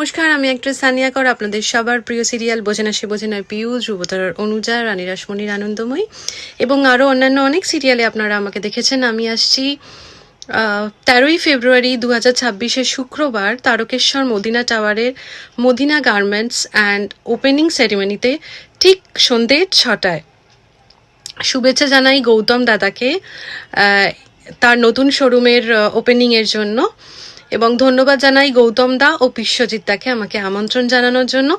নমস্কার, আমি অ্যাক্ট্রেস সানিয়া কর। আপনাদের সবার প্রিয় সিরিয়াল বোঝে না সে বোঝে না পিউ, ধ্রুবতারার অনুজা, রানী রাসমণির আনন্দময়ী এবং আরও অন্যান্য অনেক সিরিয়ালে আপনারা আমাকে দেখেছেন। আমি আসছি 13ই ফেব্রুয়ারি 2026 শুক্রবার তারকেশ্বর মদিনা টাওয়ারের মদিনা গার্মেন্টস অ্যান্ড ওপেনিং সেরিমনিতে ঠিক সন্ধে 6টায়। শুভেচ্ছা জানাই গৌতম দাদাকে তার নতুন শোরুমের ওপেনিংয়ের জন্য, এবং ধন্যবাদ জানাই গৌতম দা ও বিশ্বজিৎ দাকে আমাকে আমন্ত্রণ জানানোর জন্য।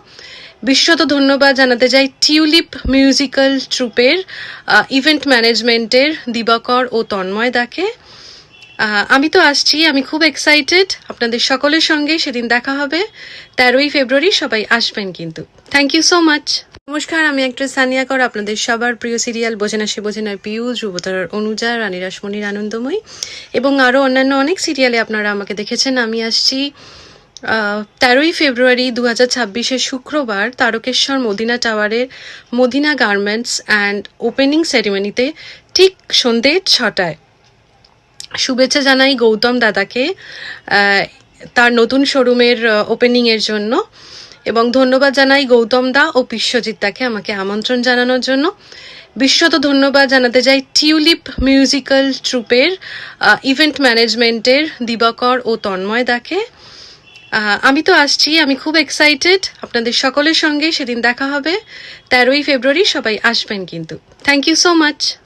বিশ্বত ধন্যবাদ জানাতে চাই টিউলিপ মিউজিক্যাল ট্রুপের ইভেন্ট ম্যানেজমেন্টের দিবাকর ও তন্ময় দাকে। আমি তো আসছি, আমি খুব এক্সাইটেড। আপনাদের সকলের সঙ্গে সেদিন দেখা হবে 13ই ফেব্রুয়ারি। সবাই আসবেন কিন্তু। Thank you so much. নমস্কার, আমি অ্যাক্ট্রেস সানিয়া কর। আপনাদের সবার প্রিয় সিরিয়াল বোঝে না সে বোঝে না পিউ, ধ্রুবতারার অনুজা, রানী রাসমণির আনন্দময়ী এবং আরও অন্যান্য অনেক সিরিয়ালে আপনারা আমাকে দেখেছেন। আমি আসছি 13ই ফেব্রুয়ারি 2026 শুক্রবার তারকেশ্বর মদিনা টাওয়ারের মদিনা গার্মেন্টস অ্যান্ড ওপেনিং সেরিমনিতে ঠিক সন্ধে 6টায়। শুভেচ্ছা জানাই গৌতম দাদাকে তার নতুন শোরুমের ওপেনিংয়ের জন্য, এবং ধন্যবাদ জানাই গৌতম দা ও বিশ্বজিৎ দাকে আমাকে আমন্ত্রণ জানানোর জন্য। বিশ্বত ধন্যবাদ জানাতে চাই টিউলিপ মিউজিক্যাল ট্রুপের ইভেন্ট ম্যানেজমেন্টের দিবাকর ও তন্ময় দাকে। আমি তো আসছি, আমি খুব এক্সাইটেড। আপনাদের সকলের সঙ্গে সেদিন দেখা হবে 13ই ফেব্রুয়ারি। সবাই আসবেন কিন্তু। Thank you so much.